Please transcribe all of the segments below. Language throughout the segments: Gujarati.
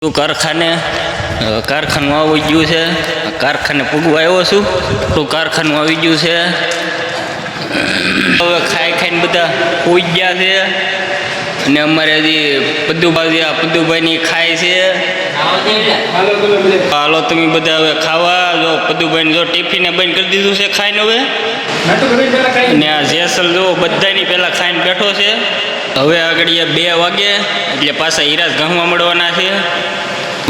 તું કારખાનું આવી ગયું છે. કારખાને પૂગવા આવ્યો છું. તો કારખાનું આવી ગયું છે. હવે ખાઈ ખાઈને બધા પૂજ ગયા છે. અને અમારે હજી પદ્દુભાઈની ખાય છે. હાલો તમે બધા હવે ખાવા. જો પદ્દુભાઈને જો ટિફિને બંધ કરી દીધું છે ખાઈને હવે. અને આ જેસલ જો બધાની પહેલાં ખાઈને બેઠો છે. હવે આગળ 2 વાગે એટલે પાછા હીરાજ ઘઉંમાં મળવાના છે.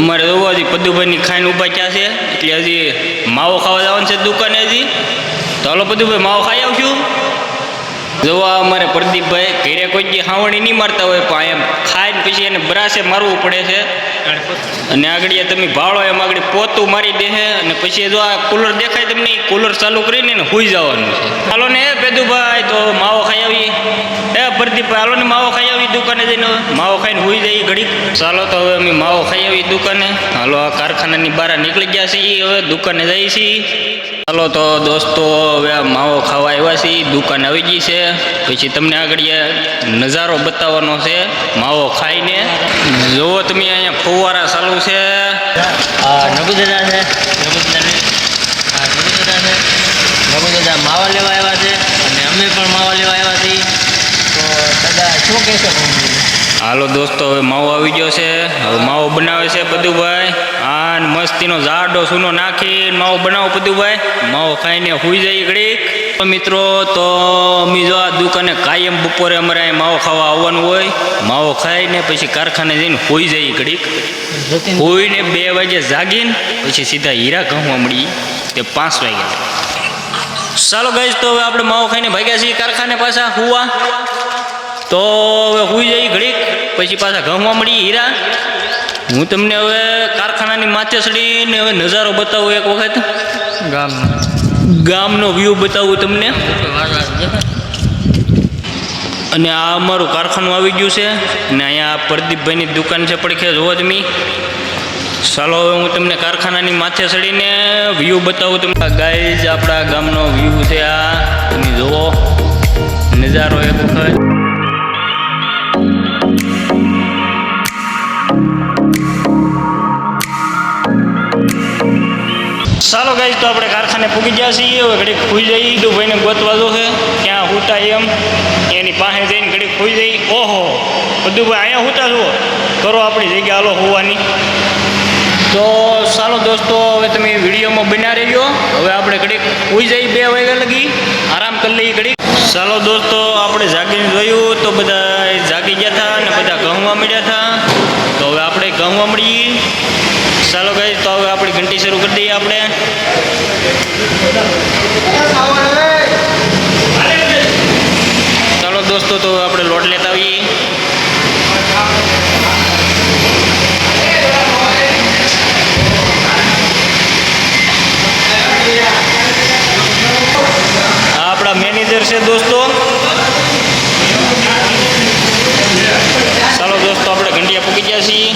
અમારે જોવો હજી પદ્દુભાઈની ખાઈને ઊભા ક્યાં છે. એટલે હજી માવો ખાવા જવાનું છે દુકાને હજી. તો હાલો પદ્દુભાઈ માવો ખાઈ આવશું. જોવા અમારે પ્રદીપભાઈ ઘરે કોઈ દી હાવણી નહીં મારતા હોય પણ એમ ખાઈને પછી એને બ્રાસે મારવું પડે છે. અને આગળ તમે ભાળો એમ આગળ પોતું મારી દે છે. અને પછી જો આ કુલર દેખાય તમને કુલર ચાલુ કરીને ને સૂઈ જવાનું છે. હાલો ને પેદુભાઈ તો માવો ખાઈ આવી. પ્રદીપભાઈ હાલો ને માવો ખાઈ આવી દુકાને જઈને. માવો ખાઈને સૂઈ જાય ઘડીક. ચાલો તો હવે અમે માવો ખાઈ આવી દુકાને. હાલો આ કારખાનાની બહાર નીકળી ગયા છીએ. હવે દુકાને જઈએ છીએ. ચાલો તો દોસ્તો હવે આ માવો ખાવા આવ્યા છીએ. દુકાન આવી ગઈ છે. પછી તમને આગળ નજારો બતાવવાનો છે માવો ખાઈને. જુઓ તમે અહીંયા ફુવારા ચાલુ છે. નગુદાદા છે. નગુદાદા માવા લેવા આવ્યા છે. અને અમે પણ માવા લેવા આવ્યા છીએ. તો દાદા શું કહેશો? હાલો દોસ્તો હવે માવો આવી ગયો છે. હવે માવો બનાવે છે પદ્દુભાઈ. આ મસ્તીનો જાડો સૂનો નાખીને માવો બનાવો પદ્દુભાઈ. માવો ખાઈને સૂઈ જાય ઘડીક. મિત્રો તો અમે જો આ દુકાને કાયમ બપોરે અમારે અહીં માવો ખાવા આવવાનું હોય. માવો ખાઈને પછી કારખાને જઈને સૂઈ જાય ઘડીક. સૂઈને 2 વાગે જાગીને પછી સીધા હીરા ઘઉંમાં મળી તે 5 વાગે. ચાલો ગાઈસ તો હવે આપણે માવો ખાઈને ભાગ્યા છીએ કારખાને પાછા હુવા. તો હવે સૂઈ જાય ઘડીક પછી પાછા ઘઉંમાં મળી હીરા. હું તમને હવે કારખાનાની માથે ચડીને હવે નજારો બતાવું એક વખત. ગામનો વ્યૂ બતાવું તમને. અને આ અમારું કારખાનું આવી ગયું છે. ને અહીંયા પ્રદીપભાઈની દુકાન છે પડખે જોવો તમે. ચાલો હવે હું તમને કારખાનાની માથે ચડીને વ્યૂ બતાવું તમને. ગાઈઝ આપણા ગામનો વ્યૂ છે આ. તમે જુઓ નજારો એક વખત. ચાલો ગાઈઝ તો આપણે કારખાને પૂગી ગયા છીએ. હવે ઘડીક સૂઈ જઈ. દુભાઈને ગોતવા જો છે ક્યાં સૂતા એમ. એની પાસે જઈને ઘડીક સૂઈ જઈ. ઓહો પદ્દુભાઈ અહીંયા સૂતા જુઓ. કરો આપણી જગ્યા હાલો હોવાની. તો ચાલો દોસ્તો હવે તમે વિડીયોમાં બન્યા રહેજો. હવે આપણે ઘડીક સૂઈ જઈ 2 વાગ્યા લગી આરામ કરી લઈએ ઘડીક. ચાલો દોસ્તો આપણે જાગીને જોયું તો બધા જાગી ગયા હતા અને બધા ઘઉંમાં મળ્યા હતા. તો હવે આપણે ઘઉંમાં મળીએ. ચાલો ગાઈસ તો હવે આપણી ઘંટી શરૂ કરી દઈએ આપણે. ચાલો દોસ્તો તો આપણે લોટ લેતા આવીએ. આપણા મેનેજર છે દોસ્તો. ચાલો દોસ્તો આપણે ઘંટિયા પૂકી ગયા છીએ.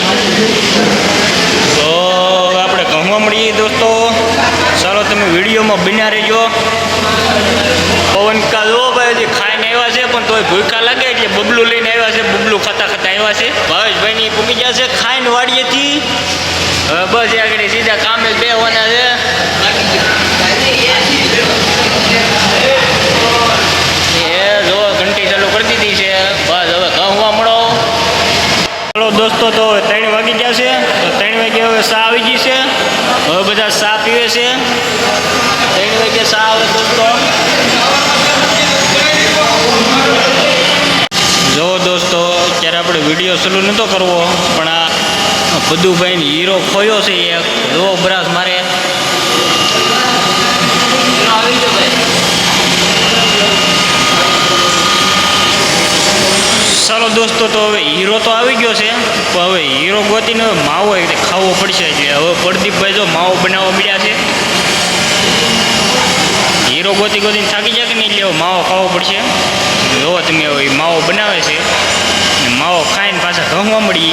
તો આપણે ઘઉંમાં મળીએ દોસ્તો. ચાલો તમે વિડીયોમાં બન્યા રહેજો. પવનકા જો ભાઈ હજી ખાઈને આવ્યા છે પણ તોય ભૂખા લાગે એટલે બબલું લઈને આવ્યા છે. બબલું ખાતા આવ્યા છે. ભાવેશભાઈની પૂકી ગયા છે ખાઈને વાડીએથી. હવે બસ આગળ સીધા કામે બેસવાના છે. જો ઘંટી ચાલુ કરી દીધી છે. બસ હવે ઘઉંમાં મળો. ચાલો દોસ્તો તો 3 વાગી ગયા છે. તો 3 વાગે હવે ચા આવી ગઈ છે. હવે બધા ચા પીવે છે. 3 વાગે ચા આવે દોસ્તો. જો દોસ્તો અત્યારે આપણે વિડીયો ચાલુ નહોતો કરવો પણ આ પદ્દુભાઈને હીરો ખોયો છે એક. જો બ્રાસ મારે. ચાલો દોસ્તો તો હવે હીરો તો આવી ગયો છે પણ હવે હીરો ગોતીને માવો ખાવો પડશે. એટલે હવે પ્રદીપભાઈ જો માવો બનાવવા મળ્યા છે. હીરો ગોતીને થાકી જાય કે નહીં એટલે માવો ખાવો પડશે. જો તમે હવે માવો બનાવે છે. માવો ખાઈને પાછા ઘઉંમાં મળી.